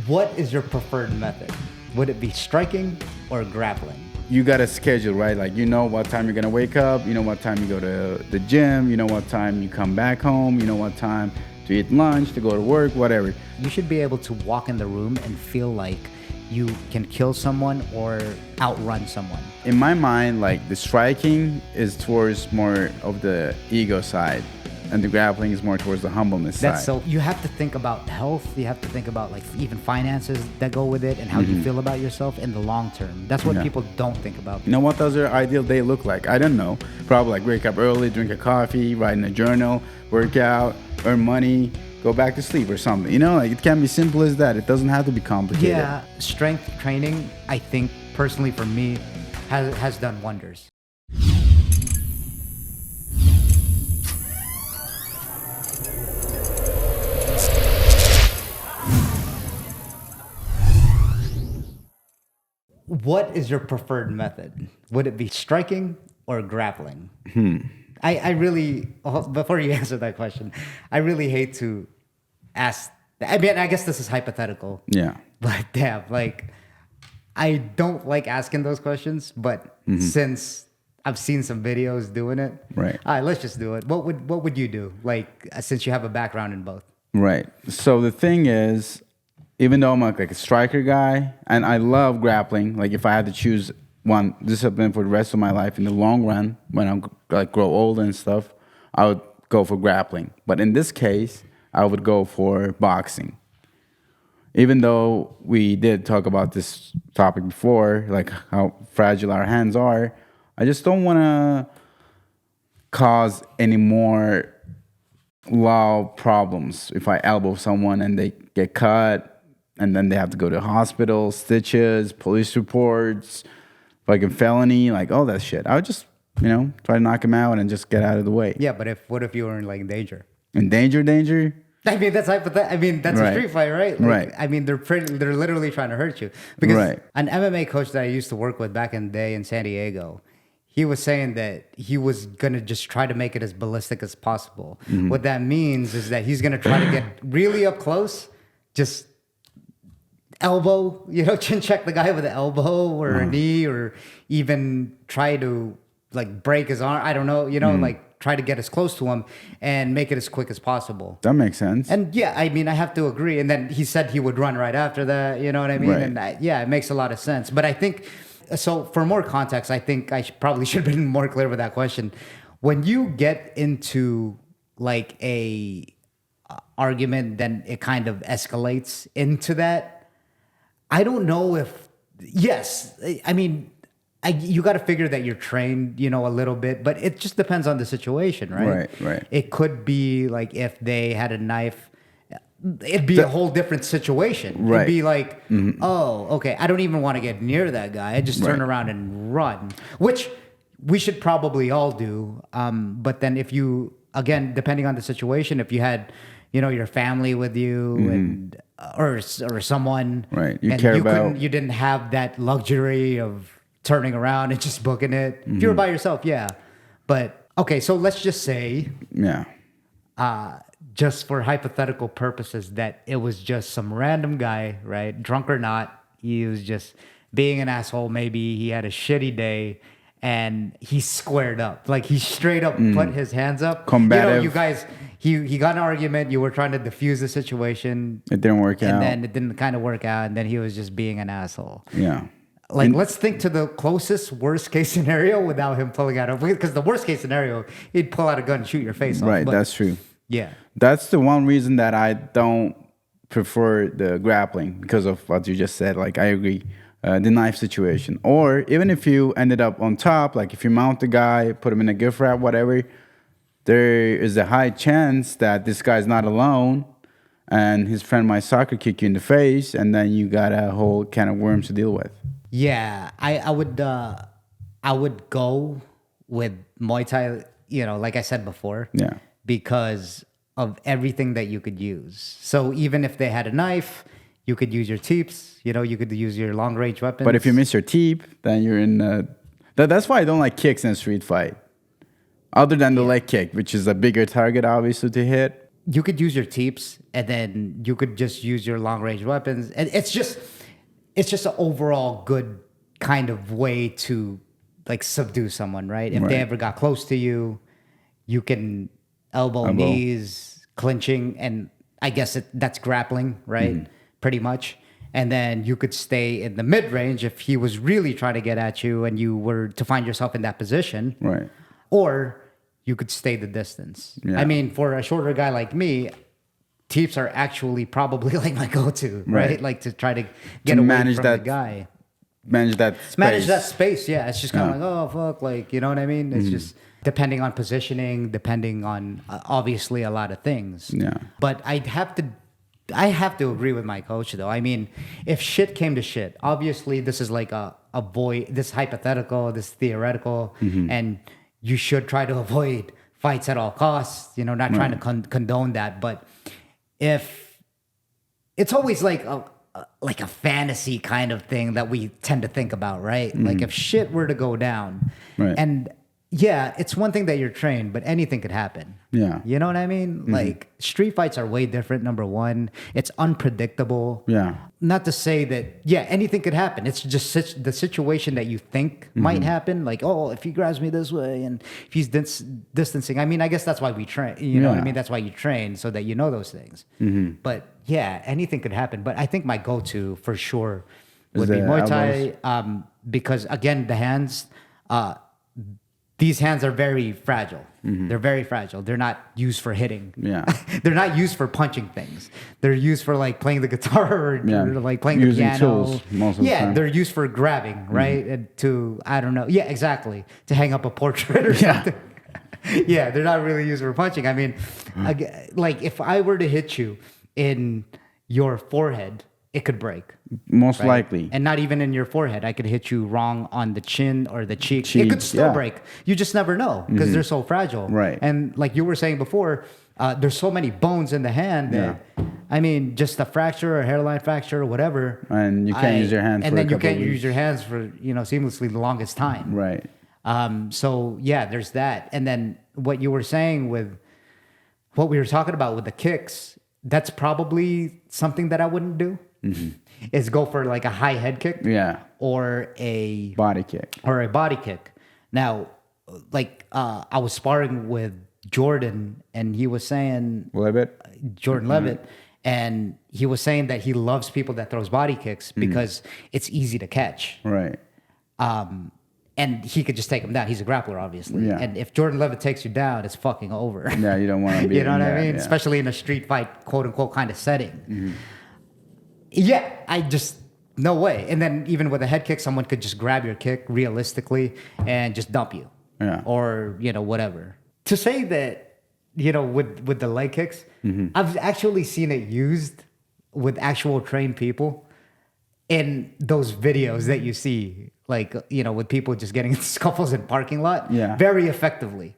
What is your preferred method? Would it be striking or grappling? You got a schedule, right? Like, you know what time you're gonna wake up, you know what time you go to the gym, you know what time you come back home, you know what time to eat lunch, to go to work, whatever. You should be able to walk in the room and feel like you can kill someone or outrun someone. In my mind, like, the striking is towards more of the ego side, and the grappling is more towards the humbleness side. So you have to think about health. You have to think about like even finances that go with it and how you feel about yourself in the long term. That's what people don't think about. You know, what does your ideal day look like? I don't know. Probably like wake up early, drink a coffee, write in a journal, work out, earn money, go back to sleep or something. You know, like, it can be simple as that. It doesn't have to be complicated. Yeah, strength training, I think personally for me, has done wonders. What is your preferred method? Would it be striking or grappling? I really, before you answer that question, I really hate to ask. I mean, I guess this is hypothetical. Yeah. But damn, like, I don't like asking those questions. But since I've seen some videos doing it, Right. All right, let's just do it. What would you do? Like, since you have a background in both. Right. So the thing is, even though I'm like a striker guy and I love grappling, like if I had to choose one discipline for the rest of my life in the long run, when I'm like grow old and stuff, I would go for grappling. But in this case, I would go for boxing. Even though we did talk about this topic before, like how fragile our hands are, I just don't want to cause any more law problems if I elbow someone and they get cut. And then they have to go to hospital, stitches, police reports, fucking felony, like all that shit. I would just, try to knock him out and just get out of the way. Yeah, but what if you were in like danger? In danger? I mean, that's hypothetical. I mean, that's Right. a street fight, right? Like, Right. I mean, they're literally trying to hurt you. Because Right. an MMA coach that I used to work with back in the day in San Diego, he was saying that he was gonna just try to make it as ballistic as possible. What that means is that he's gonna try to get really up close, just elbow, chin check the guy with an elbow or a knee, or even try to like break his arm. I don't know, like try to get as close to him and make it as quick as possible. That makes sense. And yeah, I mean, I have to agree. And then he said he would run right after that. You know what I mean? Right. And it makes a lot of sense. But I think, so for more context, I think I probably should have been more clear with that question. When you get into like a argument, then it kind of escalates into that. I don't know if, yes, I mean, you got to figure that you're trained, a little bit, but it just depends on the situation, right? Right. It could be like if they had a knife, it'd be a whole different situation. Right. It'd be like, oh, okay, I don't even want to get near that guy. I just turn around and run, which we should probably all do. But then if you, again, depending on the situation, if you had, your family with you and or someone, Right, you didn't have that luxury of turning around and just booking it. If you were by yourself, yeah. But okay, so let's just say, just for hypothetical purposes, that it was just some random guy, right? Drunk or not, he was just being an asshole. Maybe he had a shitty day and he squared up. Like he straight up put his hands up. Combative. You guys, he got in an argument. You were trying to diffuse the situation. It didn't work out. And then it didn't kind of work out. And then he was just being an asshole. Yeah. Like, let's think to the closest worst case scenario without him pulling out because the worst case scenario, he'd pull out a gun and shoot your face off. Right, But, that's true. yeah. That's the one reason that I don't prefer the grappling, because of what you just said. Like, I agree. The knife situation. Or even if you ended up on top, like if you mount the guy, put him in a gift wrap, whatever, there is a high chance that this guy's not alone and his friend might soccer kick you in the face, and then you got a whole can of worms to deal with. Yeah, I would go with Muay Thai, like I said before. Yeah. Because of everything that you could use. So even if they had a knife, you could use your teeps, you could use your long range weapons. But if you miss your teep, then you're in that's why I don't like kicks in a street fight. Other than the leg kick, which is a bigger target obviously to hit. you could use your teeps, and then you could just use your long range weapons, and it's just an overall good kind of way to like subdue someone, right? If they ever got close to you, you can elbow. Knees, clinching, and I guess that's grappling, right? Pretty much. And then you could stay in the mid range if he was really trying to get at you and you were to find yourself in that position. Right. Or you could stay the distance. Yeah. I mean, for a shorter guy like me, teeps are actually probably like my go-to, right? Like to try to get away from the guy. Manage that space. Manage that space, yeah. It's just kind of like, oh, fuck, like, you know what I mean? It's just depending on positioning, depending on obviously a lot of things. Yeah. But I have to agree with my coach, though. I mean, if shit came to shit, obviously this is like this hypothetical, this theoretical, and you should try to avoid fights at all costs, you know, not trying to condone that. But if it's always like a fantasy kind of thing that we tend to think about, right? Like if shit were to go down, and yeah, it's one thing that you're trained, but anything could happen. Yeah. You know what I mean? Like street fights are way different. Number one, it's unpredictable. Yeah. Not to say that, yeah, anything could happen. It's just the situation that you think might happen. Like, oh, if he grabs me this way and if he's distancing. I mean, I guess that's why we train. You know what I mean? That's why you train, so that you know those things. But yeah, anything could happen. But I think my go-to for sure would be Muay Thai. Because again, the hands, these hands are very fragile. They're very fragile. They're not used for hitting. Yeah. They're not used for punching things. They're used for like playing the guitar or like playing the piano. Tools most of the time. They're used for grabbing, right? And to, I don't know. Yeah, exactly. To hang up a portrait or something. Yeah, they're not really used for punching. I mean, like if I were to hit you in your forehead, it could break. Most likely. And not even in your forehead. I could hit you wrong on the chin or the cheek. It could still break. You just never know because they're so fragile. Right. And like you were saying before, there's so many bones in the hand that, I mean, just a fracture or hairline fracture or whatever. And you can't use your hands and then you can't use your hands for, seamlessly the longest time. Right. So yeah, there's that. And then what you were saying with what we were talking about with the kicks, that's probably something that I wouldn't do. Is go for like a high head kick, or a body kick. Now, like I was sparring with Jordan, and he was saying Jordan Levitt, and he was saying that he loves people that throws body kicks because it's easy to catch, right? And he could just take him down. He's a grappler, obviously. Yeah. And if Jordan Levitt takes you down, it's fucking over. Yeah, you don't want to be. You know what I mean? Yeah. Especially in a street fight, quote unquote, kind of setting. Yeah, no way. And then even with a head kick, someone could just grab your kick realistically and just dump you. Yeah. Or, whatever. To say that, with the leg kicks, I've actually seen it used with actual trained people in those videos that you see, like, with people just getting into scuffles in parking lot. Yeah. Very effectively.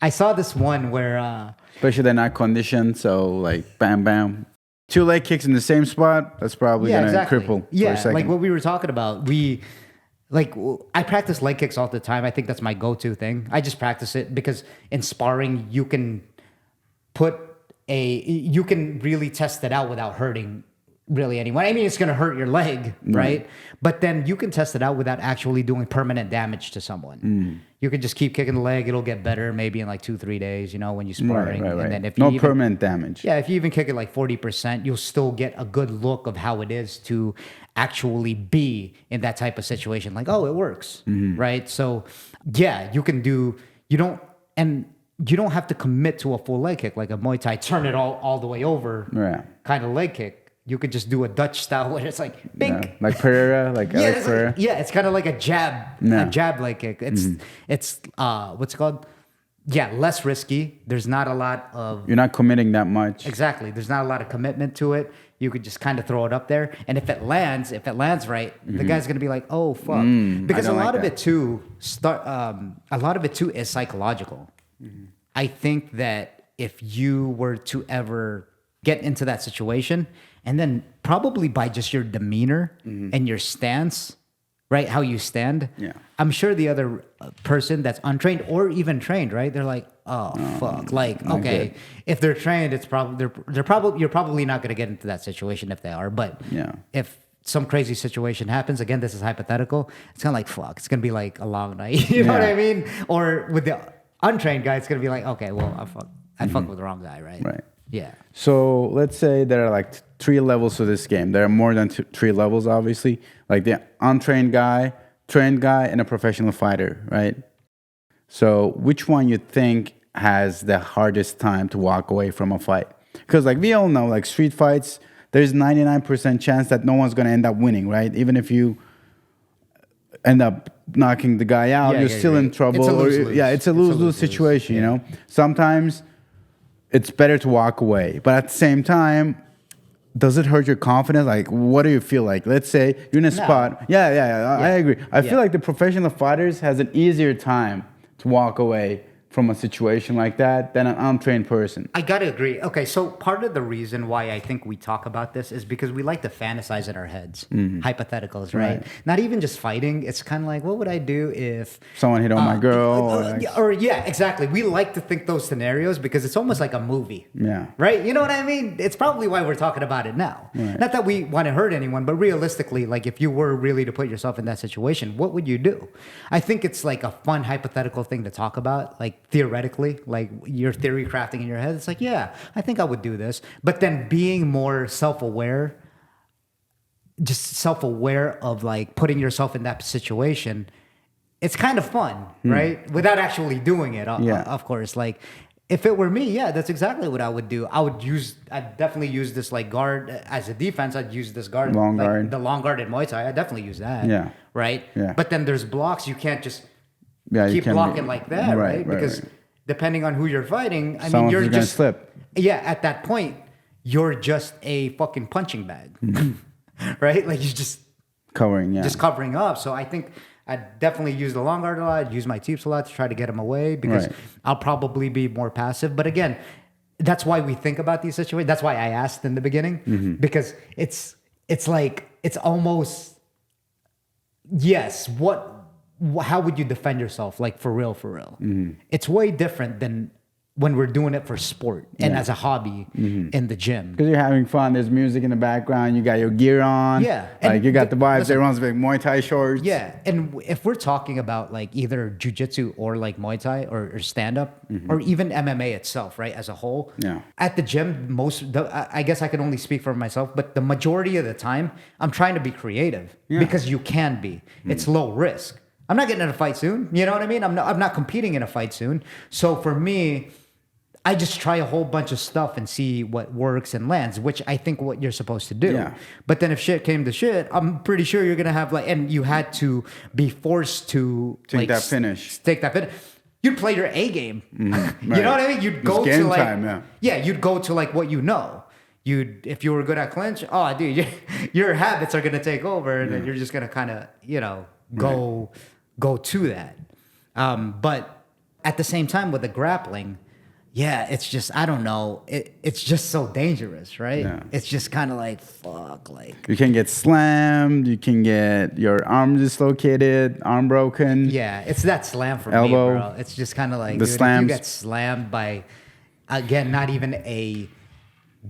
I saw this one where... especially they're not conditioned, so like, bam, bam. 2 leg kicks in the same spot, that's probably going to cripple for a second. Like what we were talking about. I practice leg kicks all the time. I think that's my go-to thing. I just practice it because in sparring, you can really test it out without hurting really anyone. I mean, it's going to hurt your leg, right? But then you can test it out without actually doing permanent damage to someone. You can just keep kicking the leg. It'll get better maybe in like 2-3 days, when you're sparring. Right. And then if no permanent damage. Yeah, if you even kick it like 40%, you'll still get a good look of how it is to actually be in that type of situation. Like, oh, it works, right? So yeah, you don't have to commit to a full leg kick like a Muay Thai, turn it all the way over kind of leg kick. You could just do a Dutch style where it's like bink. Yeah, like Pereira, like Alex Pereira. It's kind of like a jab leg kick. It's what's it called? Yeah, less risky. There's not a lot of... You're not committing that much. Exactly. There's not a lot of commitment to it. You could just kind of throw it up there. And if it lands right, the guy's going to be like, oh, fuck. Because a lot of it too is psychological. I think that if you were to ever get into that situation... And then probably by just your demeanor and your stance, right? How you stand. Yeah. I'm sure the other person that's untrained or even trained, right? They're like, oh fuck. Like, okay, good. if they're trained, it's probably they're probably you're probably not gonna get into that situation if they are. But if some crazy situation happens, again, this is hypothetical. It's kind of like fuck. It's gonna be like a long night. You know what I mean? Or with the untrained guy, it's gonna be like, okay, well, I fucked with the wrong guy, right? Right. Yeah. So let's say there are like 3 levels to this game. There are more than 3 levels, obviously. Like the untrained guy, trained guy, and a professional fighter, right? So which one you think has the hardest time to walk away from a fight? Because like we all know, like street fights, there's 99% chance that no one's going to end up winning, right? Even if you end up knocking the guy out, you're still in trouble. It's a lose-lose. It's a lose-lose situation, you know? Sometimes it's better to walk away. But at the same time, does it hurt your confidence? Like, what do you feel like? Let's say you're in a spot. I agree. I feel like the professional fighters has an easier time to walk away from a situation like that than an untrained person. I gotta agree. Okay, so part of the reason why I think we talk about this is because we like to fantasize in our heads, hypotheticals, right? Not even just fighting. It's kind of like, what would I do if someone hit on my girl? Or exactly. We like to think those scenarios because it's almost like a movie. Yeah. Right? You know what I mean? It's probably why we're talking about it now. Right. Not that we want to hurt anyone, but realistically, like if you were really to put yourself in that situation, what would you do? I think it's like a fun hypothetical thing to talk about, like theoretically, like your theory crafting in your head. It's like, yeah, I think I would do this. But then being more self-aware, just self-aware of like putting yourself in that situation, it's kind of fun, right? Without actually doing it, of course. Like if it were me, yeah, that's exactly what I would do. I'd definitely use this like guard as a defense. I'd use this guard, long like guard, the long guard in Muay Thai. I definitely use that. Yeah. Right. Yeah. But then there's blocks. You can't just you keep blocking like that, right? Because depending on who you're fighting, I mean, you're just slip. Yeah, at that point, you're just a fucking punching bag, right? Like you're just covering, just covering up. So I think I'd definitely use the long guard a lot. I'd use my teeps a lot to try to get them away because I'll probably be more passive. But again, that's why we think about these situations. That's why I asked in the beginning because it's like it's almost yes. How would you defend yourself? Like for real. It's way different than when we're doing it for sport and as a hobby in the gym. Because you're having fun. There's music in the background. You got your gear on. Yeah. Like you got the vibes. Everyone's like Muay Thai shorts. Yeah. And if we're talking about like either jiu-jitsu or like Muay Thai or stand-up or even MMA itself, right, as a whole. Yeah. At the gym, I guess I can only speak for myself, but the majority of the time, I'm trying to be creative because you can be. It's low risk. I'm not getting in a fight soon. You know what I mean? I'm not competing in a fight soon. So for me, I just try a whole bunch of stuff and see what works and lands, which I think what you're supposed to do. Yeah. But then if shit came to shit, I'm pretty sure you're going to have like, and you had to be forced to take that finish. You'd play your A game. You know what I mean? You'd go to like, time, you'd go to like what you know. If you were good at clinch, oh dude, your habits are going to take over and then you're just going to kind of, go to that. But at the same time with the grappling, it's just, I don't know. It's just so dangerous, right? Yeah. It's just kind of like, fuck, like. You can get slammed. You can get your arm dislocated, arm broken. Yeah, it's that slam for elbow. Me, bro. It's just kind of like, the slams. You get slammed by, again, not even a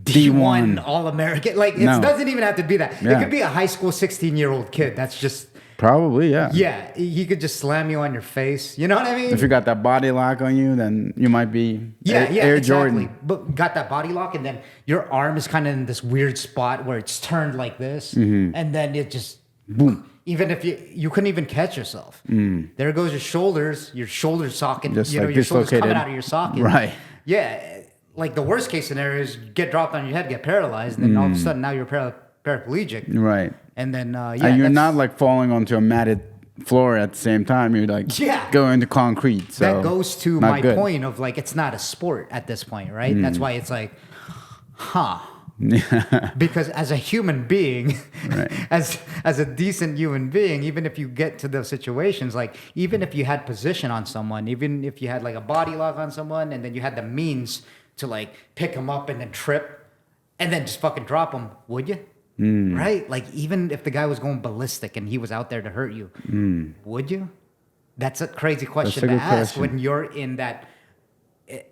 D1 All-American. Like, it doesn't even have to be that. It could be a high school 16-year-old kid. That's just... Probably, yeah. Yeah, he could just slam you on your face. You know what I mean? If you got that body lock on you, then you might be Air Jordan. Exactly. But got that body lock, and then your arm is kind of in this weird spot where it's turned like this, and then it just boom. Even if you couldn't even catch yourself, there goes your shoulder socket. Just your shoulders coming out of your socket. Right. Yeah, like the worst case scenario is you get dropped on your head, get paralyzed, and then all of a sudden now you're paraplegic. Right. And then, and you're not like falling onto a matted floor at the same time. You're like going into concrete. So that goes to my point of like, it's not a sport at this point, right? That's why it's like, because as a human being, as a decent human being, even if you get to those situations, like even if you had position on someone, even if you had like a body lock on someone, and then you had the means to like pick them up and then trip, and then just fucking drop them, would you? right? Like even if the guy was going ballistic and he was out there to hurt you, would you? That's a crazy question to ask when you're in that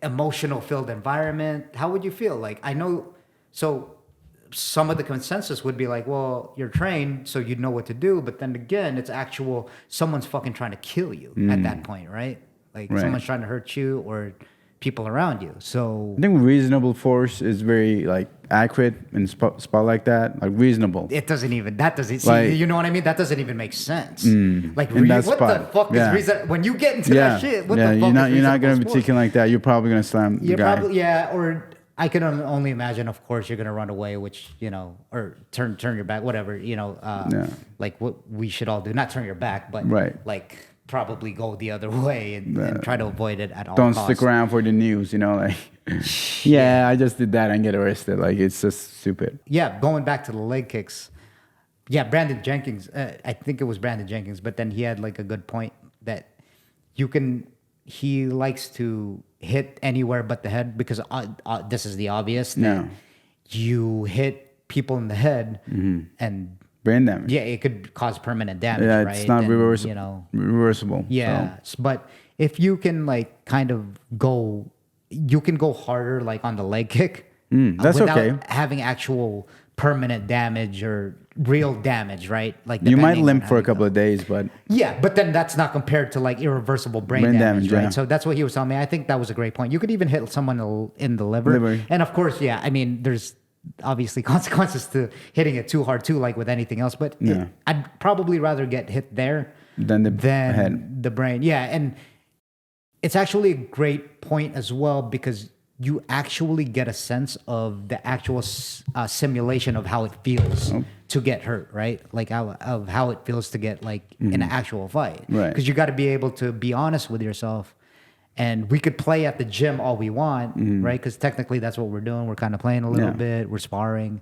emotional filled environment. How would you feel? Like I know, so some of the consensus would be like, well, you're trained, so you'd know what to do. But then again, it's actual someone's fucking trying to kill you at that point, right? Like someone's trying to hurt you or people around you. So I think reasonable force is very like accurate in spot like that. Like reasonable. it doesn't even Like- you know what I mean? That doesn't even make sense. Like in that what spot. the fuck Yeah. is reason when you get into that shit? What the fuck you're is not gonna reasonable be force? thinking like that. You're probably gonna slam the You're guy. probably or I can only imagine. Of course, you're gonna run away, which or turn your back, whatever. Like what we should all do. Not turn your back, but like probably go the other way and try to avoid it at all Don't costs. stick around for the news. Like, yeah, I just did that and get arrested. Like it's just stupid. Yeah, going back to the leg kicks. Yeah, Brandon Jenkins. I think it was Brandon Jenkins, but then he had like a good point that he likes to hit anywhere but the head because this is the obvious. That you hit people in the head and brain damage. yeah, it could cause permanent damage. Yeah, right? it's not And, reversible. Yeah, So. but if you can like kind of go, you can go harder like on the leg kick. That's without okay. having actual permanent damage or real damage, right? Like You might depending on limp how for a you couple go. of days, but Yeah, but then that's not compared to like irreversible brain damage, right? yeah. So that's what he was telling me. I think that was a great point. You could even hit someone in the liver. And of course, yeah, I mean, there's obviously consequences to hitting it too hard too, like with anything else. But I'd probably rather get hit there than than the brain. Yeah, and it's actually a great point as well because you actually get a sense of the actual simulation of how it feels to get hurt, right? Like of how it feels to get like in an actual fight. Right. Because you got to be able to be honest with yourself. And we could play at the gym all we want, right? Because technically that's what we're doing. We're kind of playing a little bit. We're sparring.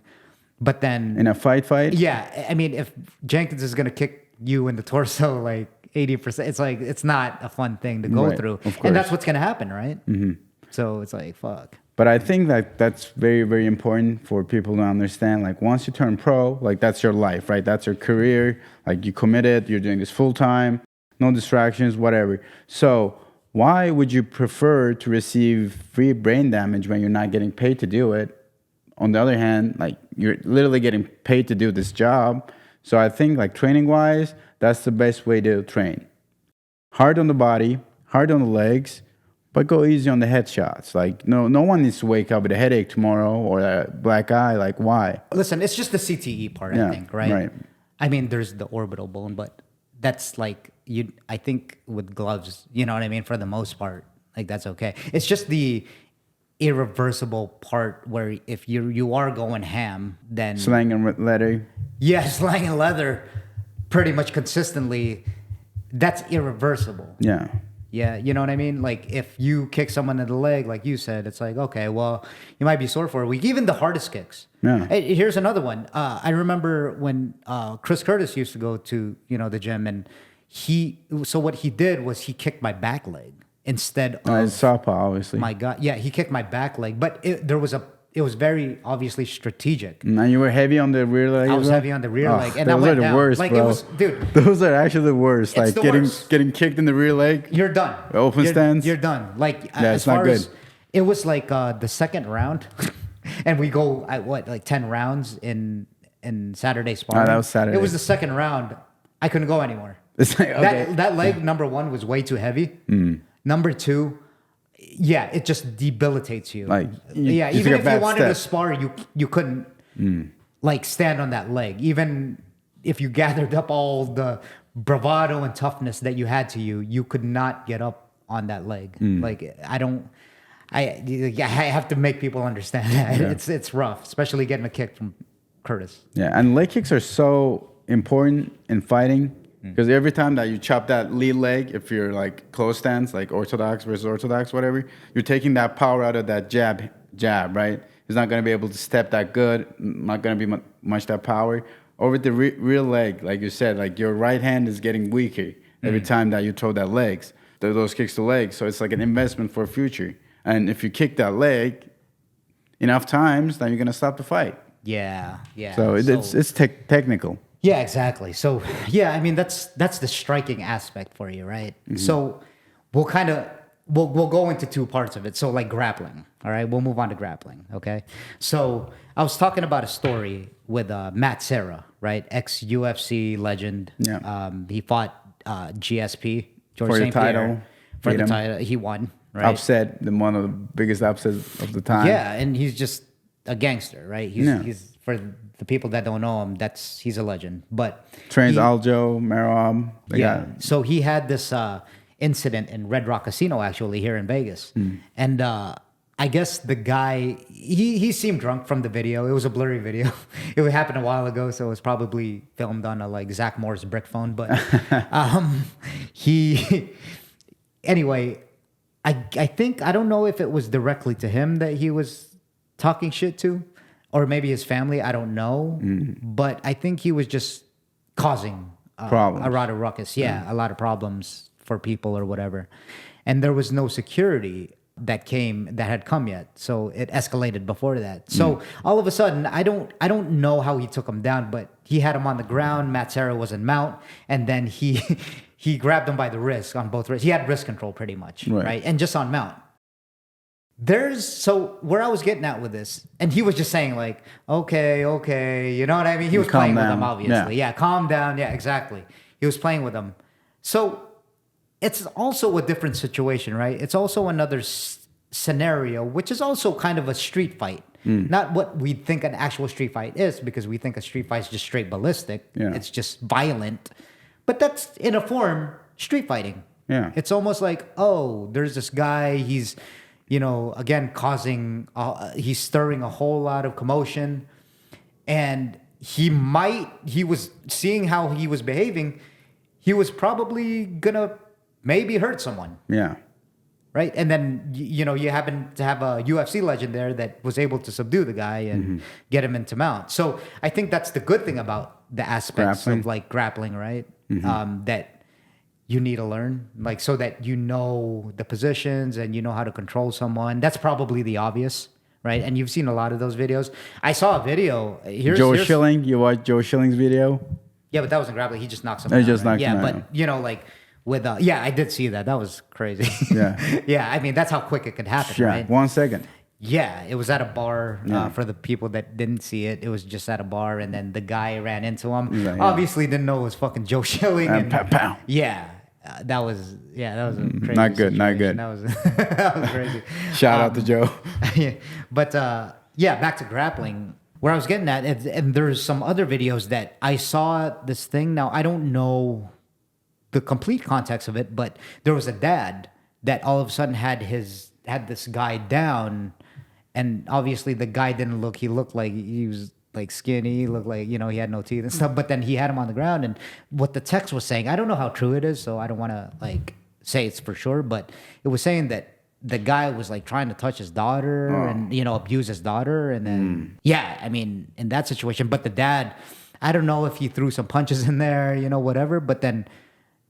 But then... in a fight? Yeah. I mean, if Jenkins is going to kick you in the torso like 80%, it's like, it's not a fun thing to go through. And that's what's going to happen, right? So it's like, fuck. But I think that that's very, very important for people to understand. Like once you turn pro, like that's your life, right? That's your career. Like you committed, you're doing this full time, no distractions, whatever. So why would you prefer to receive free brain damage when you're not getting paid to do it? On the other hand, like you're literally getting paid to do this job. So I think like training wise, that's the best way to train. Hard on the body, hard on the legs, but go easy on the headshots. Like no one needs to wake up with a headache tomorrow or a black eye. Like why? Listen, it's just the CTE part, I think, right? Right. I mean, there's the orbital bone, but that's like I think with gloves, you know what I mean? For the most part, like that's okay. It's just the irreversible part where if you are going ham, then Slanging leather. yeah, slanging leather pretty much consistently, that's irreversible. Yeah. Yeah, you know what I mean? Like if you kick someone in the leg, like you said, it's like, okay, well, you might be sore for a week. Even the hardest kicks. Yeah. Hey, here's another one. I remember when Chris Curtis used to go to, the gym and what he did was he kicked my back leg instead of Southpaw, obviously. my gut. Yeah, he kicked my back leg, but it was very obviously strategic. And you were heavy on the rear leg. I was as well? heavy on the rear leg, and I those went are the down. worst, Like bro. it was, dude. Those are actually the worst. It's Like the getting worst. getting kicked in the rear leg. You're done. Open stance? You're done. Like Yeah, as it's not far as good. it was like the second round, and we go at like 10 rounds in Saturday sparring. that was Saturday. It was the second round. I couldn't go anymore. It's like, okay. That leg, number one, was way too heavy. Number two, yeah, it just debilitates you. Like, yeah, you even took a if you bad wanted to step. spar, you couldn't like stand on that leg. Even if you gathered up all the bravado and toughness that you had to you could not get up on that leg. Like I have to make people understand that. Yeah. It's rough, especially getting a kick from Curtis. Yeah, and leg kicks are so important in fighting because every time that you chop that lead leg, if you're like close stance, like orthodox versus orthodox, whatever, you're taking that power out of that jab, right? He's not going to be able to step that good, not going to be much that power. Over the rear leg, like you said, like your right hand is getting weaker every time that you throw that legs, those kicks to legs. So it's like an investment for future. And if you kick that leg enough times, then you're going to stop the fight. Yeah, yeah. So it's technical. Yeah, exactly. So yeah, I mean that's the striking aspect for you, right? So we'll go into two parts of it. So like grappling, all right? We'll move on to grappling, okay? So I was talking about a story with Matt Serra, right? Ex UFC legend. Yeah. He fought GSP George For the St. Pierre title, for beat the him. title. He won, right? One of the biggest upsets of the time. Yeah, and he's just a gangster, right? Yeah. He's for the people that don't know him, he's a legend. But Trains he- Aljo, Merab. yeah. So he had this incident in Red Rock Casino, actually, here in Vegas. And I guess the guy, he seemed drunk from the video. It was a blurry video. It happened a while ago, so it was probably filmed on a like Zach Moore's brick phone. But anyway, I think, I don't know if it was directly to him that he was talking shit to, or maybe his family. I don't know. But I think he was just causing Problems. a lot of ruckus. Yeah, a lot of problems for people or whatever. And there was no security that had come yet. So it escalated before that. So all of a sudden, I don't know how he took him down, but he had him on the ground. Matt Serra was in mount, and then he grabbed him by the wrist, on both wrists. He had wrist control pretty much, right? And just on mount. So where I was getting at with this, and he was just saying like, okay, you know what I mean? He was playing with them, obviously. Yeah, calm down. Yeah, exactly. He was playing with them. So it's also a different situation, right? It's also another scenario, which is also kind of a street fight. Not what we think an actual street fight is, because we think a street fight is just straight ballistic. Yeah. It's just violent. But that's, in a form, street fighting. Yeah. It's almost like, oh, there's this guy, he's, again, he's stirring a whole lot of commotion. And he was seeing how he was behaving, he was probably gonna maybe hurt someone. Yeah. Right? And then, you happen to have a UFC legend there that was able to subdue the guy and get him into mount. So I think that's the good thing about the aspects of like grappling, right? That you need to learn, like, so that you know the positions and you know how to control someone. That's probably the obvious, right? And you've seen a lot of those videos. I saw a video. Joe Schilling, you watched Joe Schilling's video? Yeah, but that wasn't grappling. He just knocked someone out. Just knocked him out. out. But, like, with I did see that. That was crazy. Yeah. Yeah, I mean, that's how quick it could happen, Sure. right? 1 second. Yeah, it was at a bar. For the people that didn't see it, it was just at a bar, and then the guy ran into him. Yeah. Obviously, didn't know it was fucking Joe Schilling. And pow, pow. Yeah, that was a crazy. Not good, not situation. good. That was crazy. Shout out to Joe. Yeah, but back to grappling. Where I was getting at, and there's some other videos that I saw this thing. Now I don't know the complete context of it, but there was a dad that all of a sudden had this guy down, and obviously the guy didn't look. He looked like he was like skinny. He looked like he had no teeth and stuff. But then he had him on the ground, and what the text was saying, I don't know how true it is, so I don't want to like say it's for sure, but it was saying that the guy was like trying to touch his daughter and abuse his daughter, and then I mean, in that situation. But the dad, I don't know if he threw some punches in there, whatever. But then,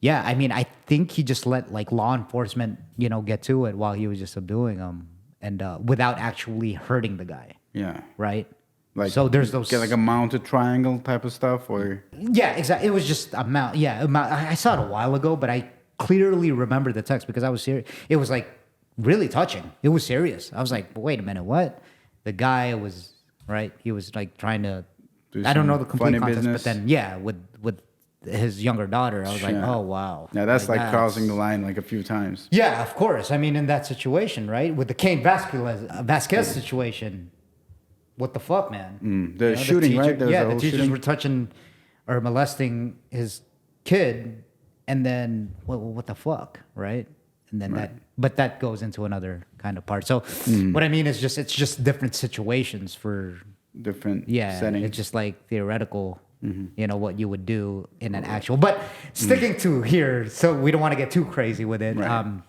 I mean, I think he just let like law enforcement, get to it while he was just subduing him, and without actually hurting the guy. Yeah. Right. Like, so there's those get like a mounted triangle type of stuff, or exactly. It was just a mount. Yeah, I saw it a while ago, but I clearly remember the text because I was serious. It was like really touching. It was serious. I was like, wait a minute, what? The guy was right. He was like trying to. I don't know the complete context, but then with his younger daughter, I was like, oh wow. Yeah, that's like crossing the line like a few times. Yeah, of course. I mean, in that situation, right, with the Cain Vasquez situation, what the fuck, man? The shooting, right? The teachers were touching or molesting his kid, and then what the fuck, right? And then that goes into another kind of part. So what I mean is it's just different situations for different settings. It's just like theoretical, what you would do in an actual. But sticking to here, so we don't want to get too crazy with it. Right.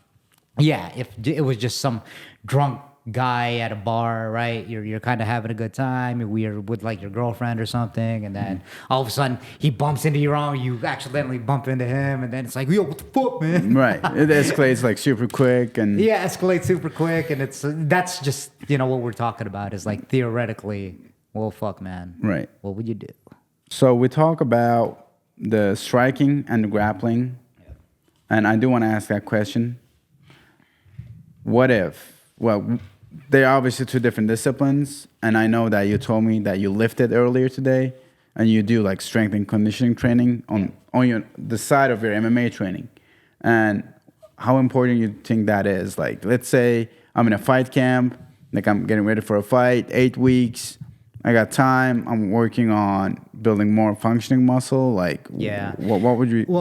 If it was just some drunk guy at a bar, right? You're kind of having a good time. You're with like your girlfriend or something, and then all of a sudden he bumps into your arm. You accidentally bump into him, and then it's like, yo, what the fuck, man? Right. It escalates like super quick, and escalates super quick, and that's just what we're talking about is like theoretically Well, fuck, man. Right. What would you do? So we talk about the striking and the grappling. And I do want to ask that question. What if, well, they're obviously two different disciplines. And I know that you told me that you lifted earlier today and you do like strength and conditioning training on the side of your MMA training. And how important you think that is? Like, let's say I'm in a fight camp, like I'm getting ready for a fight, 8 weeks. I got time. I'm working on building more functioning muscle. Like, what would you? Well, what would you do?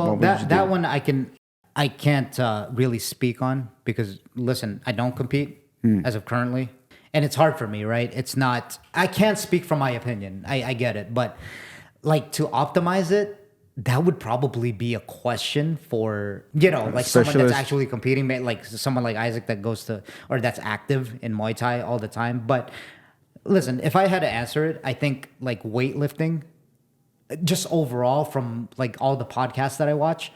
that one I can't really speak on because listen, I don't compete as of currently, and it's hard for me, right? It's not. I can't speak from my opinion. I get it, but like to optimize it, that would probably be a question for like someone that's actually competing, like someone like Isaac that goes to or that's active in Muay Thai all the time, but. Listen, if I had to answer it, I think like weightlifting, just overall from like all the podcasts that I watch,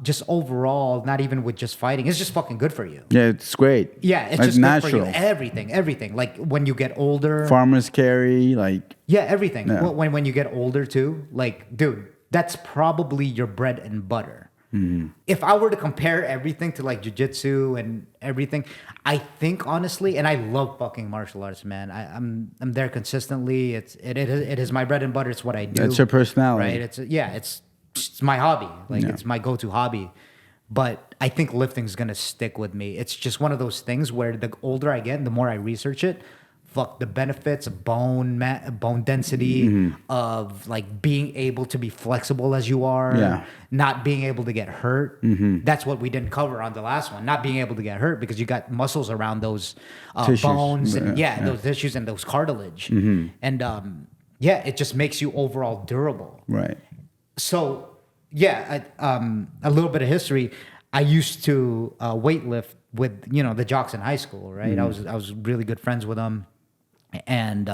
just overall, not even with just fighting, it's just fucking good for you. Yeah, it's great. Yeah, it's like just natural. good for you. Everything. Like when you get older. Farmers carry, like. Yeah, everything. Yeah. When you get older too, like, dude, that's probably your bread and butter. Mm-hmm. If I were to compare everything to like jiu-jitsu and everything, I think honestly, and I love fucking martial arts, man. I'm there consistently. It is my bread and butter. It's what I do. It's your personality, right? It's my hobby. Like it's my go-to hobby. But I think lifting is gonna stick with me. It's just one of those things where the older I get, the more I research it. Fuck the benefits of bone density, of like being able to be flexible as you are, not being able to get hurt. That's what we didn't cover on the last one. Not being able to get hurt because you got muscles around those bones and those tissues and those cartilage, and it just makes you overall durable. Right. So a little bit of history. I used to weightlift with the jocks in high school, right? I was really good friends with them. And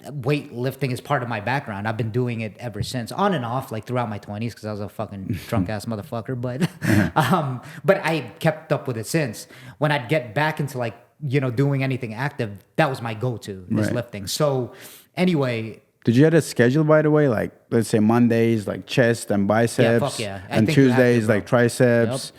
weightlifting is part of my background. I've been doing it ever since, on and off, like throughout my 20s, because I was a fucking drunk ass motherfucker. But I kept up with it since. When I'd get back into like doing anything active, that was my go-to is lifting. So anyway. Did you have a schedule, by the way? Like, let's say Mondays, like chest and biceps. Fuck yeah. And Tuesdays, like triceps,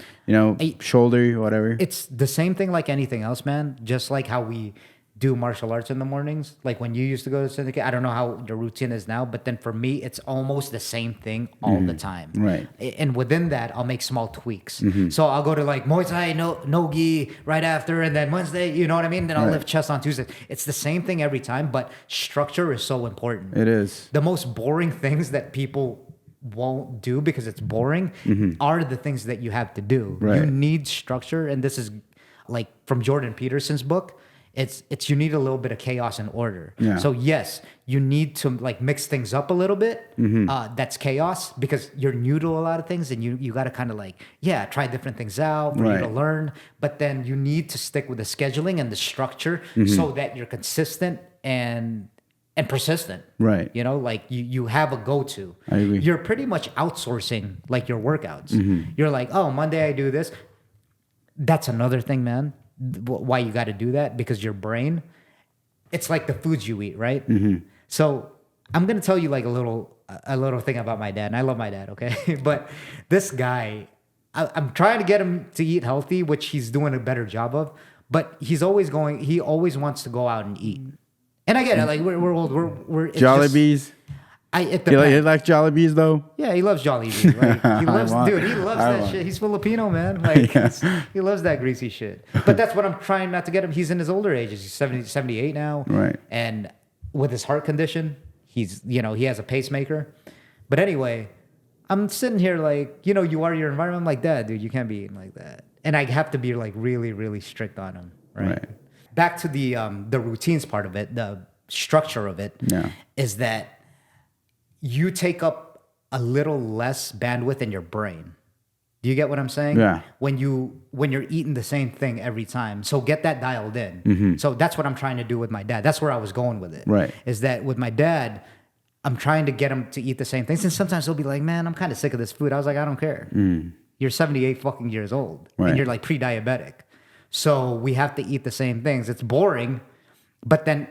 shoulder, whatever. It's the same thing like anything else, man. Just like how we do martial arts in the mornings. Like when you used to go to Syndicate, I don't know how the routine is now, but then for me, it's almost the same thing all the time. Right. And within that, I'll make small tweaks. So I'll go to like Muay Thai, no-gi right after, and then Wednesday, you know what I mean? Then I'll lift chest on Tuesday. It's the same thing every time, but structure is so important. It is. The most boring things that people won't do because it's boring are the things that you have to do. Right. You need structure, and this is like from Jordan Peterson's book. It's you need a little bit of chaos and order. Yeah. So yes, you need to like mix things up a little bit. That's chaos because you're new to a lot of things, and you got to kind of like try different things out for you to learn. But then you need to stick with the scheduling and the structure so that you're consistent and persistent. Right. Like you have a go-to. I agree. You're pretty much outsourcing like your workouts. You're like, oh, Monday I do this. That's another thing, man. Why you got to do that? Because your brain, it's like the foods you eat, right? So I'm gonna tell you like a little thing about my dad, and I love my dad, okay? But this guy, I'm trying to get him to eat healthy, which he's doing a better job of. But he always wants to go out and eat, and I get it. Like we're old, we're Jollibees. You like Jollibees though? Yeah, he loves Jollibees. Like, he loves that shit. He's Filipino, man. Like he loves that greasy shit. But that's what I'm trying not to get him. He's in his older ages. He's 78 now. Right. And with his heart condition, he has a pacemaker. But anyway, I'm sitting here like, you are your environment. I'm like, Dad, dude, you can't be eating like that. And I have to be like really, really strict on him. Right. Back to the routines part of it, the structure of it is that you take up a little less bandwidth in your brain. Do you get what I'm saying? Yeah. When you're eating the same thing every time. So get that dialed in. So that's what I'm trying to do with my dad. That's where I was going with it. Right. Is that with my dad, I'm trying to get him to eat the same things. And sometimes he'll be like, man, I'm kind of sick of this food. I was like, I don't care. You're 78 fucking years old. Right. And you're like pre-diabetic. So we have to eat the same things. It's boring. But then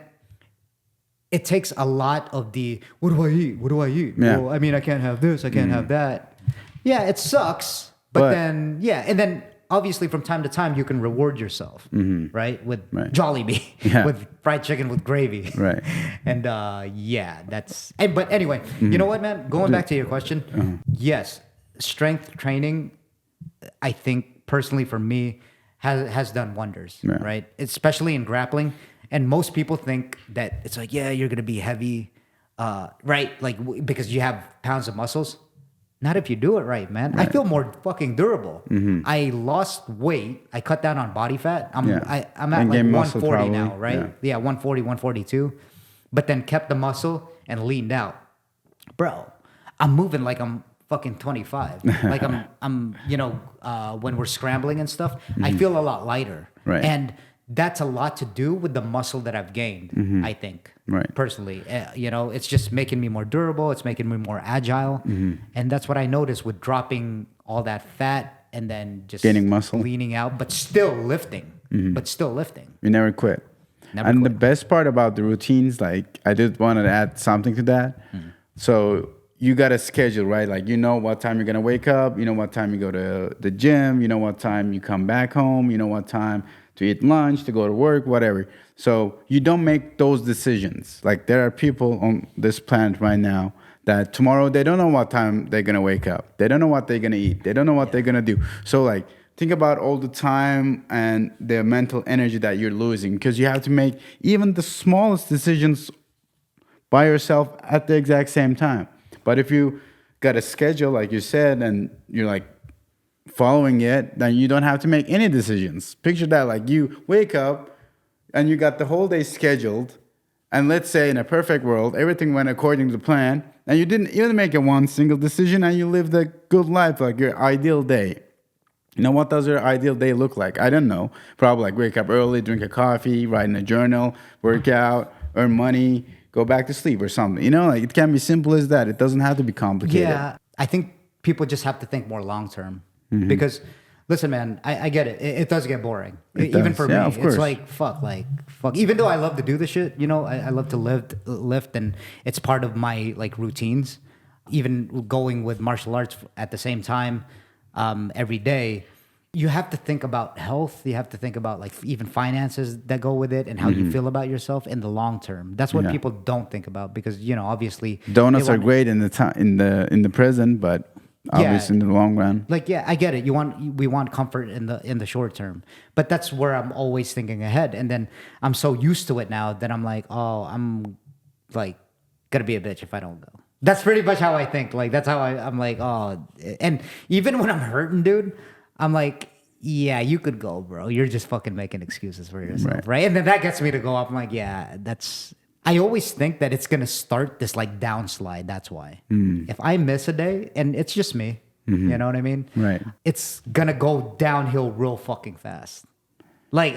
it takes a lot of the, what do I eat? What do I eat? Yeah. Well, I mean, I can't have this. I can't have that. Yeah, it sucks. But then, yeah. And then obviously from time to time, you can reward yourself, right? With Jollibee, with fried chicken with gravy. Right. And yeah, but anyway, you know what, man? Going back to your question, yes, strength training, I think personally for me, has done wonders, right? Especially in grappling. And most people think that it's like, yeah, you're going to be heavy, right? Like, because you have pounds of muscles. Not if you do it right, man. I feel more fucking durable. I lost weight. I cut down on body fat. I'm at like 140 now, right? Yeah, 140, 142. But then kept the muscle and leaned out. Bro, I'm moving like I'm fucking 25. Like I'm when we're scrambling and stuff, I feel a lot lighter. Right. And that's a lot to do with the muscle that I've gained, I think. Right. Personally, it's just making me more durable. It's making me more agile. And that's what I noticed with dropping all that fat and then just gaining muscle, leaning out, but still lifting. You never quit. Never quit. The best part about the routines, like I did want to add something to that. So you got a schedule, right? Like, you know what time you're going to wake up. You know what time you go to the gym. You know what time you come back home. You know what time to eat lunch, to go to work, whatever. So you don't make those decisions. Like, there are people on this planet right now that tomorrow they don't know what time they're going to wake up. They don't know what they're going to eat. They don't know what they're going to do. So, like, think about all the time and the mental energy that you're losing, because you have to make even the smallest decisions by yourself at the exact same time. But if you got a schedule, like you said, and you're like following it, then you don't have to make any decisions. Picture that, like you wake up and you got the whole day scheduled, and let's say in a perfect world, everything went according to plan, and you didn't even make a one single decision, and you lived a good life, like your ideal day. You know, what does your ideal day look like? I don't know. Probably like wake up early, drink a coffee, write in a journal, work out, earn money, go back to sleep or something. You know, like it can be simple as that. It doesn't have to be complicated. Yeah, I think people just have to think more long term. Because, listen, man, I get it. It does get boring. Even for me, it's like, fuck. Even though I love to do the shit, I love to lift, and it's part of my like routines. Even going with martial arts at the same time, every day, you have to think about health. You have to think about like even finances that go with it and how you feel about yourself in the long term. That's what people don't think about, because obviously donuts are great in the present, but obviously in the long run. Like, yeah, I get it. We want comfort in the short term, but that's where I'm always thinking ahead. And then I'm so used to it now that I'm like, oh, I'm like gonna be a bitch if I don't go. That's pretty much how I think. Like, that's how I'm like, oh. And even when I'm hurting, dude, I'm like, yeah, you could go, bro. You're just fucking making excuses for yourself, right? And then that gets me to go up. I'm like, yeah, I always think that it's gonna start this like downslide. That's why. If I miss a day, and it's just me, you know what I mean? Right. It's gonna go downhill real fucking fast. Like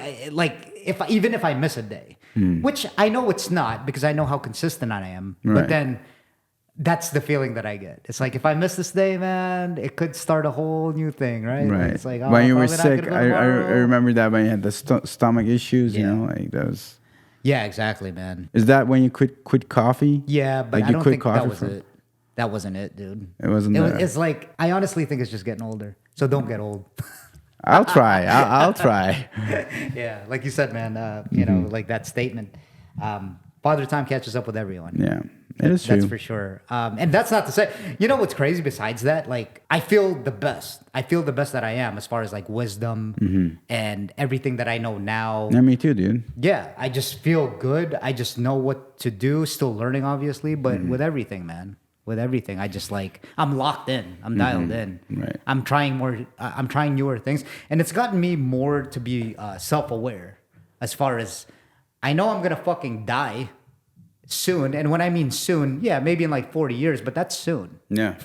even if I miss a day, which I know it's not, because I know how consistent I am. Right. But then that's the feeling that I get. It's like, if I miss this day, man, it could start a whole new thing, right? Right. Like, it's like, when you were sick, I remember that when you had the stomach issues, like those. Yeah, exactly, man. Is that when you quit coffee? Yeah, but like I don't think that was from... it. That wasn't it, dude. It wasn't. It's like, I honestly think it's just getting older. So don't get old. I'll try. I'll try. Yeah, like you said, man. Like that statement. Father Time catches up with everyone. Yeah, it is true. That's for sure. And that's not to say, what's crazy besides that? Like, I feel the best. I feel the best that I am as far as like wisdom and everything that I know now. Yeah, me too, dude. Yeah, I just feel good. I just know what to do. Still learning, obviously, but with everything, man. With everything, I just like, I'm locked in. I'm dialed in. Right. I'm trying more. I'm trying newer things, and it's gotten me more to be self-aware. As far as I know, I'm gonna fucking die soon, and when I mean soon, yeah, maybe in like 40 years, but that's soon. Yeah,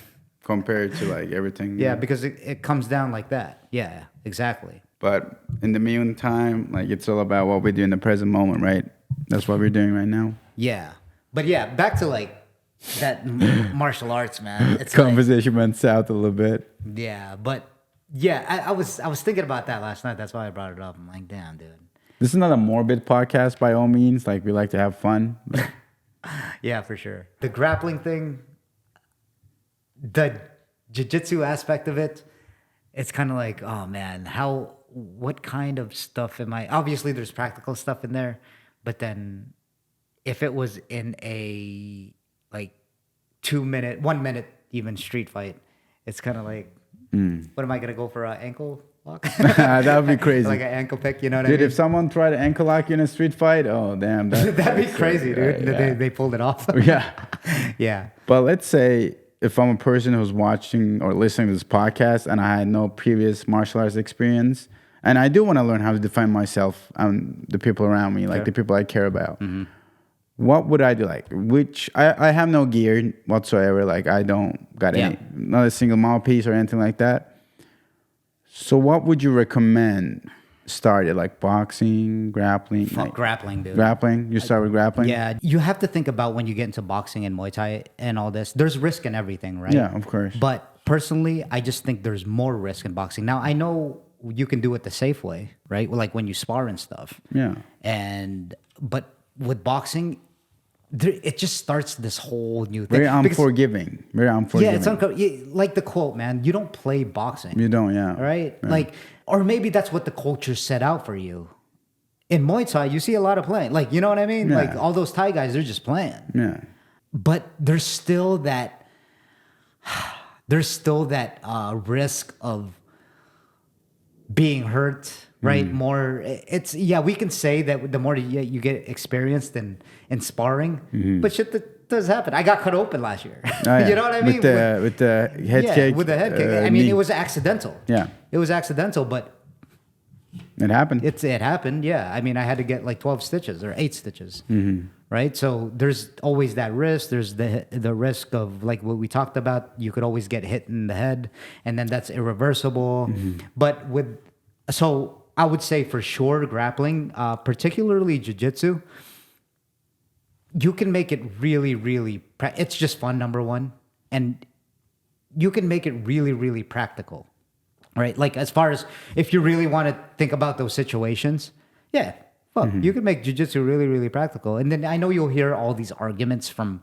compared to like everything. Yeah, because it comes down like that. Yeah, exactly. But in the meantime, like, it's all about what we do in the present moment, right? That's what we're doing right now. Yeah, but yeah, back to like that martial arts, man. It's conversation went south a little bit. Yeah, but yeah, I was thinking about that last night. That's why I brought it up. I'm like, damn, dude. This is not a morbid podcast by all means. Like, we like to have fun. Yeah, for sure. The grappling thing, the jiu-jitsu aspect of it, it's kind of like, oh man, what kind of stuff am I? Obviously, there's practical stuff in there, but then if it was in a like 2 minute, 1 minute even street fight, it's kind of like, what am I gonna go for an ankle lock? That would be crazy. Like an ankle pick, you know what I Dude, mean? if someone tried to ankle lock you in a street fight, oh damn, That'd be crazy, dude. Yeah. They pulled it off. Yeah. Yeah. But let's say if I'm a person who's watching or listening to this podcast and I had no previous martial arts experience, and I do want to learn how to define myself and the people around me, like the people I care about. What would I do? Like, I have no gear whatsoever. Like, I don't got not a single mouthpiece or anything like that. So what would you recommend? Started like boxing, grappling. Fuck grappling, dude. Grappling? You start with grappling? Yeah, you have to think about when you get into boxing and Muay Thai and all this. There's risk in everything, right? Yeah, of course. But personally, I just think there's more risk in boxing. Now, I know you can do it the safe way, right? Like when you spar and stuff. Yeah. But with boxing, it just starts this whole new thing. Very unforgiving. Yeah, it's like the quote, man. You don't play boxing. You don't, yeah. Right? Yeah. Like, or maybe that's what the culture set out for you. In Muay Thai, you see a lot of playing. Like, you know what I mean? Yeah. Like all those Thai guys, they're just playing. Yeah. But there's still that risk of being hurt, right? More, we can say that the more you get experienced in sparring, but shit that does happen. I got cut open last year. Oh, yeah. You know what I mean? With the head kick. With the head kick. I mean, knee. it was accidental. Yeah. It was accidental, but it happened. it happened, yeah. I mean, I had to get like 12 stitches or 8 stitches, right? So there's always that risk. There's the risk of like what we talked about. You could always get hit in the head, and then that's irreversible. But so I would say for sure grappling, particularly jiu-jitsu, you can make it really, really, it's just fun, number one. And you can make it really, really practical, right? Like as far as if you really want to think about those situations, yeah, you can make jiu-jitsu really, really practical. And then I know you'll hear all these arguments from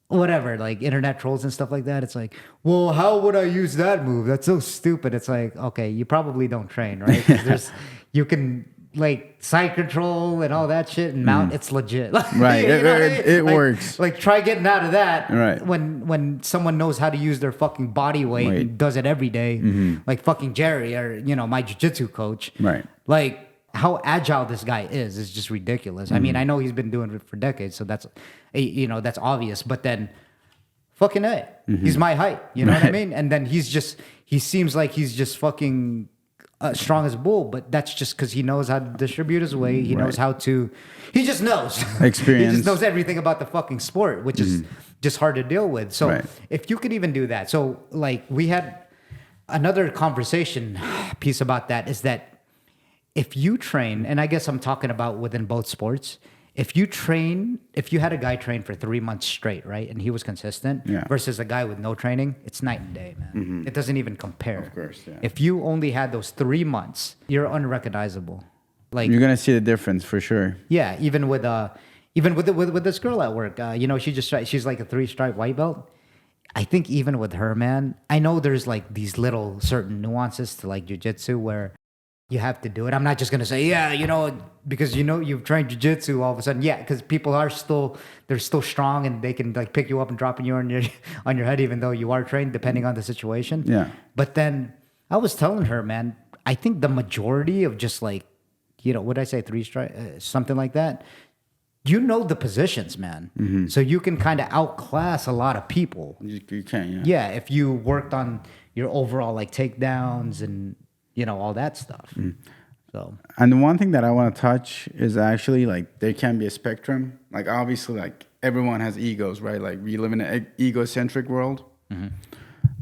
whatever, like internet trolls and stuff like that. It's like, well, how would I use that move? That's so stupid. It's like, okay, you probably don't train, right? 'Cause you can like side control and all that shit and mount. It's legit. Right. It works. Like try getting out of that. Right. When someone knows how to use their fucking body weight and does it every day, like fucking Jerry or, my jiu-jitsu coach. Right. Like how agile this guy is just ridiculous. I mean, I know he's been doing it for decades, so that's obvious. But then, fucking A, he's my height. You know what I mean? And then he seems like he's just fucking strong as a bull. But that's just because he knows how to distribute his weight. He knows how to. He just knows. Experience. He just knows everything about the fucking sport, which is just hard to deal with. So if you could even do that, so like we had another conversation piece about that is that. If you train, and I guess I'm talking about within both sports, if you had a guy train for 3 months straight, right, and he was consistent versus a guy with no training, it's night and day, man. It doesn't even compare. Of course, yeah. If you only had those 3 months, you're unrecognizable. Like you're gonna see the difference for sure. Yeah, even with this girl at work, she's like a 3-stripe white belt. I think even with her, man, I know there's like these little certain nuances to like jiu-jitsu where you have to do it. I'm not just gonna say, because you've trained jiu-jitsu all of a sudden. Yeah, because people they're still strong and they can like pick you up and drop you on your head, even though you are trained, depending on the situation. Yeah. But then I was telling her, man, I think the majority of just like, what did I say, 3-strike, something like that. The positions, man. So you can kind of outclass a lot of people. You can, yeah. Yeah, if you worked on your overall like takedowns and all that stuff. So, and the one thing that I want to touch is actually like there can be a spectrum. Like obviously, like everyone has egos, right? Like we live in an egocentric world.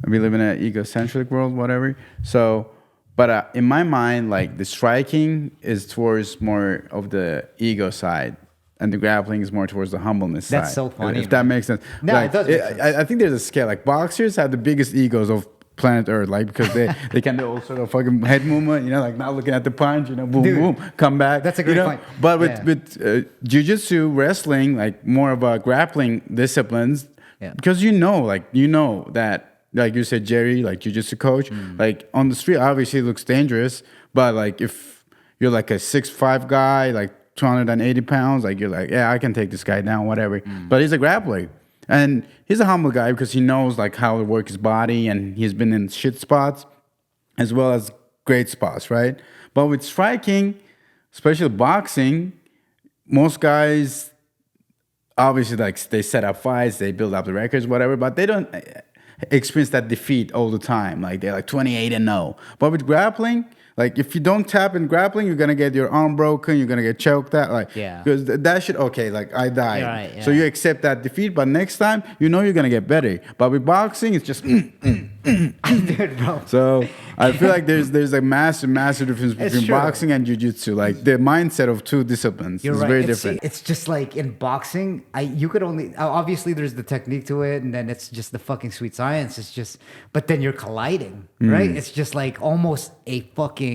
We live in an egocentric world, whatever. So, but in my mind, like the striking is towards more of the ego side, and the grappling is more towards the humbleness That's side. so funny. If that makes sense. No, like, it does make sense. I think there's a scale. Like boxers have the biggest egos of planet Earth, like because they can do all sort of fucking head movement, you know, like not looking at the punch, you know, boom, Dude, boom, come back. that's a great point. But with jiu-jitsu, wrestling, like more of a grappling disciplines, because you know that, like you said, Jerry, like jiu-jitsu coach, like on the street, obviously it looks dangerous, but like if you're like a 6'5" guy, like 280 pounds, like you're like, yeah, I can take this guy down, whatever. But he's a grappler. And he's a humble guy because he knows like how to work his body, and he's been in shit spots as well as great spots, right? But with striking, especially boxing, most guys obviously like they set up fights, they build up the records, whatever, but they don't experience that defeat all the time. Like they're like 28-0. But with grappling, like if you don't tap in grappling, you're gonna get your arm broken, you're gonna get choked out. Like because that shit, okay, like I died. Right, so you accept that defeat, but next time you know you're gonna get better. But with boxing, it's just Dude, bro. So I feel like there's a massive difference between boxing and jiu-jitsu. Like the mindset of two disciplines is very different. It's just like in boxing, you could only obviously there's the technique to it, and then it's just the fucking sweet science. It's just, but then you're colliding, right? It's just like almost a fucking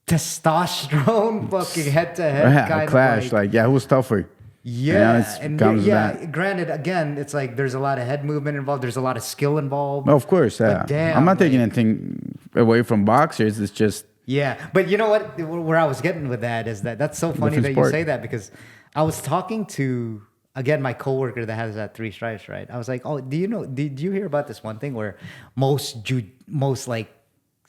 testosterone fucking head-to-head kind clash. of like who's tougher? Yeah, granted, again, it's like there's a lot of head movement involved. There's a lot of skill involved. Of course, yeah. But damn, I'm not taking anything away from boxers. It's just but you know what? Where I was getting with that is that's so funny that you say that, because I was talking to again my coworker that has that 3 stripes, right? I was like, oh, did you hear about this one thing where most like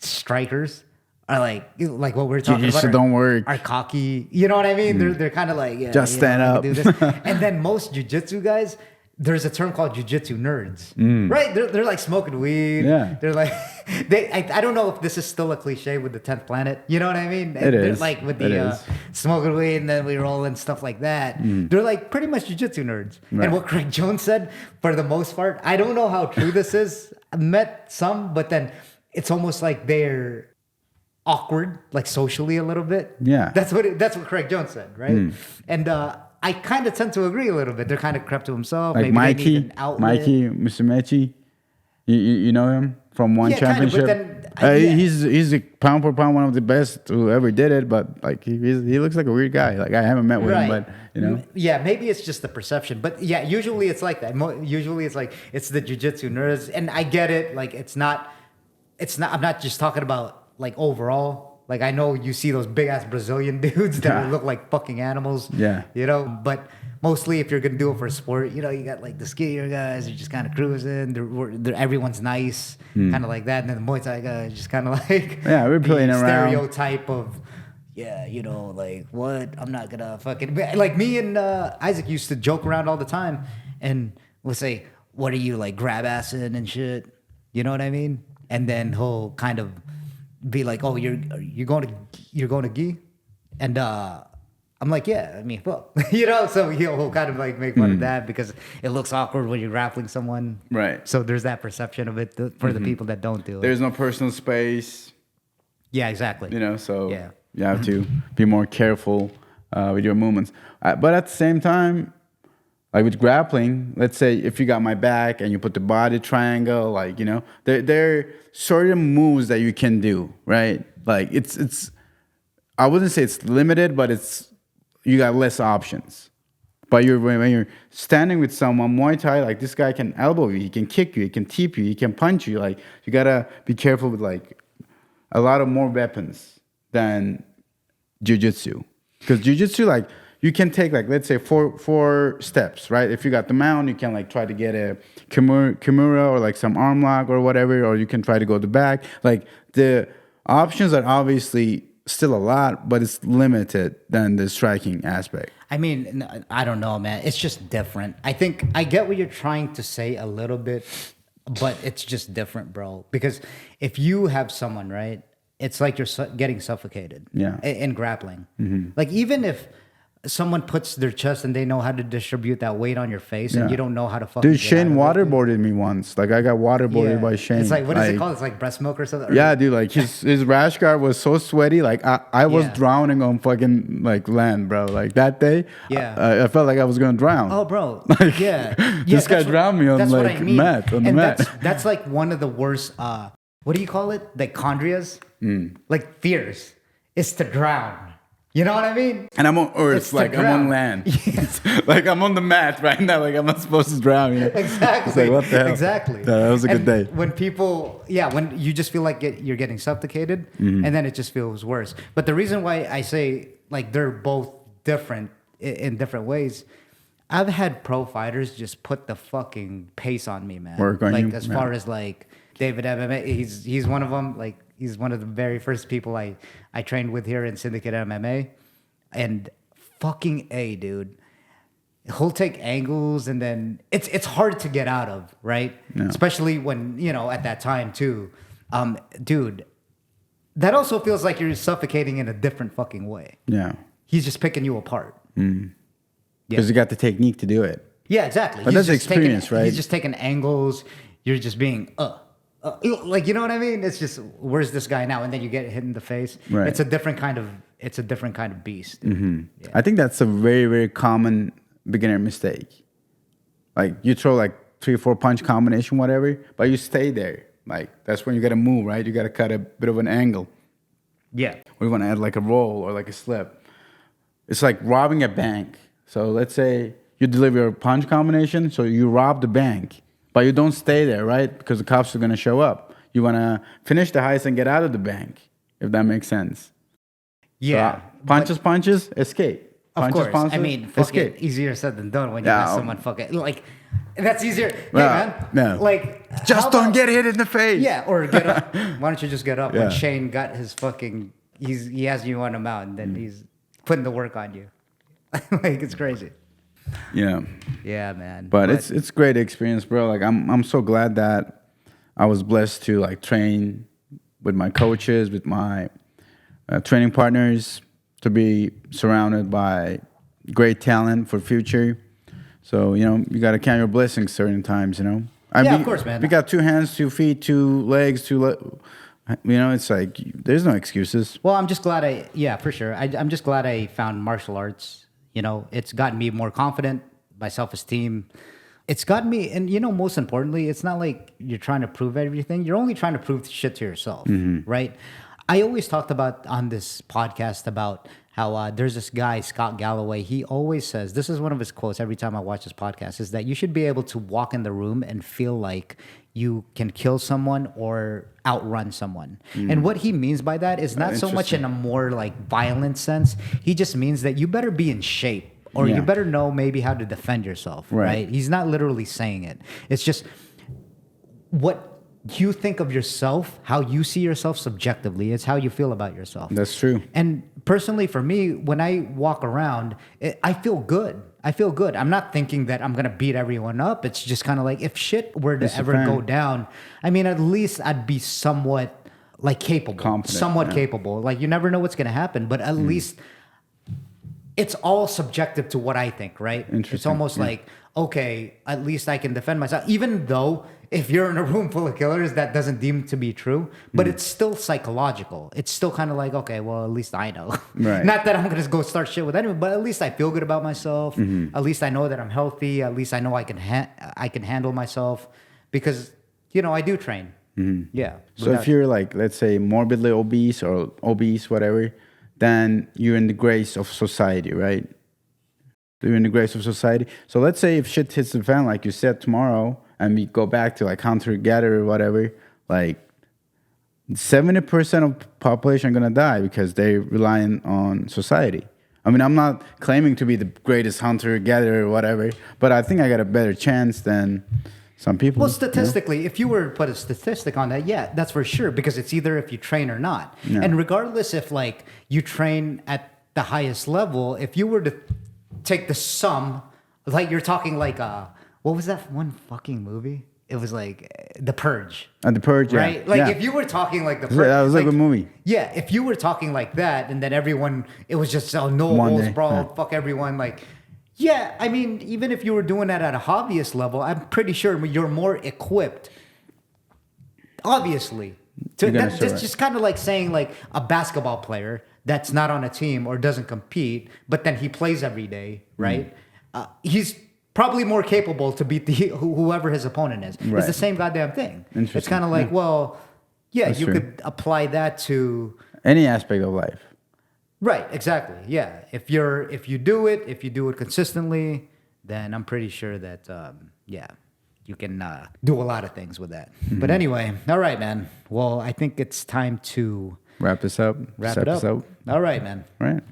strikers are like what we're talking about don't work, are cocky, you know what I mean? They're kind of like, just stand up. Do this. And then most jiu-jitsu guys, there's a term called jiu-jitsu nerds, right? They're like smoking weed. Yeah, they're like I don't know if this is still a cliche with the 10th planet, you know what I mean? It they're is like with the smoking weed and then we roll and stuff like that. They're like pretty much jiu-jitsu nerds. Right. And what Craig Jones said, for the most part, I don't know how true this is. I met some, but then it's almost like they're awkward, like socially a little bit. Yeah, that's what Craig Jones said, right? And I kind of tend to agree a little bit. They're kind of crept to himself. Like maybe Mikey Musumeci, you know him from one championship. Kind of, but then, he's a pound for pound one of the best who ever did it. But like he looks like a weird guy. Like I haven't met with him, but you know. Yeah, maybe it's just the perception. But yeah, usually it's like that. Usually it's like it's the jiu-jitsu nerds, and I get it. Like it's not. I'm not just talking about like overall. Like I know you see those big ass Brazilian dudes that look like fucking animals. Yeah. You know, but mostly if you're gonna do it for sport, you know, you got like the skinnier guys, they're just kind of cruising. They're everyone's nice, kind of like that. And then the Muay Thai guys just kind of like we're playing around. Stereotype of you know, like what? I'm not gonna fucking like me and Isaac used to joke around all the time, and we'll say, "What are you like grab assing and shit?" You know what I mean? And then he'll kind of be like, "Oh, you're going to gi," and I'm like, "Yeah, I mean, well, you know." So he'll kind of like make fun of that because it looks awkward when you're grappling someone, right? So there's that perception of it for the people that don't do it. There's no personal space. Yeah, exactly. You know, so you have to be more careful with your movements. But at the same time, like with grappling, let's say if you got my back and you put the body triangle, like, you know, there are certain moves that you can do, right? Like it's I wouldn't say it's limited, but you got less options. But when you're standing with someone, Muay Thai, like this guy can elbow you, he can kick you, he can tip you, he can punch you. Like you gotta be careful with like a lot of more weapons than jiu-jitsu. Because jiu-jitsu, like, you can take, like, let's say four steps, right? If you got the mount, you can, like, try to get a kimura or, like, some arm lock or whatever, or you can try to go the back. Like, the options are obviously still a lot, but it's limited than the striking aspect. I mean, I don't know, man. It's just different. I think I get what you're trying to say a little bit, but it's just different, bro. Because if you have someone, right, it's like you're getting suffocated in grappling. Like, even if someone puts their chest and they know how to distribute that weight on your face, and you don't know how to fucking. Dude, Shane waterboarded me once. Like I got waterboarded by Shane. It's like, what is it called? It's like breast milk or something. Yeah, dude. Like his rash guard was so sweaty. Like I was drowning on fucking like land, bro. Like that day, I felt like I was gonna drown. Oh, bro. Like, yeah. This guy drowned me on like mat on the mat. That's like one of the worst. What do you call it? Like chondrias, like fears. Is to drown. You know what I mean? And I'm on earth, like I'm on land. Like I'm on the mat right now, like I'm not supposed to drown. You know? Exactly. It's like, what the hell? Exactly. That was a good day. When people, when you just feel like you're getting suffocated, and then it just feels worse. But the reason why I say like they're both different in different ways, I've had pro fighters just put the fucking pace on me, man. Work on like you. As far as like David MMA, he's one of them. Like he's one of the very first people I trained with here in Syndicate MMA, and fucking A, dude. He'll take angles, and then it's hard to get out of, right? Yeah. Especially when at that time too, dude. That also feels like you're suffocating in a different fucking way. Yeah, he's just picking you apart. Because you got the technique to do it. Yeah, exactly. But that's experience, right? He's just taking angles. You're just being like, you know what I mean? It's just, where's this guy now? And then you get hit in the face. Right. It's a different kind of beast. Yeah. I think that's a very, very common beginner mistake. Like you throw like 3 or 4 punch combination, whatever, but you stay there. Like that's when you got to move, right? You got to cut a bit of an angle. Yeah. Or you want to add like a roll or like a slip. It's like robbing a bank. So let's say you deliver a punch combination, so you rob the bank. But you don't stay there, right? Because the cops are going to show up. You want to finish the heist and get out of the bank, if that makes sense. Yeah. So, punches, escape. Of Punches, course. I mean, escape. Easier said than done when you got someone fucking... Like, that's easier. Hey, man. No. Like... Just don't get hit in the face. Yeah, or get up. Why don't you just get up? When Shane got his fucking... He has you on a mountain, then he's putting the work on you. Like, it's crazy. Yeah. Yeah, man. But it's great experience, bro. Like I'm so glad that I was blessed to like train with my coaches, with my training partners, to be surrounded by great talent for future. So you got to count your blessings certain times. Of course, man. We got 2 hands, 2 feet, 2 legs, it's like there's no excuses. Well, I'm just glad for sure. I'm just glad I found martial arts. It's gotten me more confident, my self-esteem. It's gotten me, and most importantly, it's not like you're trying to prove everything. You're only trying to prove shit to yourself, right? I always talked about on this podcast about how there's this guy, Scott Galloway. He always says, this is one of his quotes every time I watch this podcast, is that you should be able to walk in the room and feel like you can kill someone or outrun someone. And what he means by that is not so much in a more like violent sense. He just means that you better be in shape, or you better know maybe how to defend yourself, right? He's not literally saying it. It's just what you think of yourself, how you see yourself subjectively. It's how you feel about yourself. That's true. And personally, for me, when I walk around, I feel good. I feel good. I'm not thinking that I'm going to beat everyone up. It's just kind of like, if shit were to ever go down, I mean, at least I'd be somewhat like capable. Confident, capable. Like, you never know what's going to happen, but at least it's all subjective to what I think, right? It's almost like, okay, at least I can defend myself. Even though if you're in a room full of killers, that doesn't deem to be true, but it's still psychological. It's still kind of like, okay, well, at least I know. Right. Not that I'm going to go start shit with anyone, but at least I feel good about myself. At least I know that I'm healthy. At least I know I can handle myself, because, I do train. Yeah. So if you're like, let's say, morbidly obese or obese, whatever, then you're in the grace of society, right? You're in the grace of society. So let's say if shit hits the fan, like you said, tomorrow, and we go back to like hunter-gatherer or whatever, like 70% of population are going to die because they're relying on society. I mean, I'm not claiming to be the greatest hunter-gatherer or whatever, but I think I got a better chance than some people. Well, statistically, if you were to put a statistic on that, yeah, that's for sure, because it's either if you train or not. Yeah. And regardless if like you train at the highest level, if you were to take the sum, like you're talking like what was that one fucking movie? it was like The Purge. And The Purge, yeah. Right? Like yeah. if you were talking like The Purge. That was like a movie. Yeah, if you were talking like that and then everyone, it was just, oh, no One holds day, brawl, yeah. fuck everyone. Like, yeah, I mean, even if you were doing that at a hobbyist level, I'm pretty sure you're more equipped, obviously. That's just kind of like saying like a basketball player that's not on a team or doesn't compete, but then he plays every day, right? He's probably more capable to beat whoever his opponent is. Right. It's the same goddamn thing. Interesting. It's kind of like, well, yeah, That's you true. could apply that to Any aspect of life. right, exactly. Yeah, if you do it consistently, then I'm pretty sure that you can do a lot of things with that. But anyway, all right, man. Well, I think it's time to Wrap this up. wrap this it up. episode. All right, man. Right.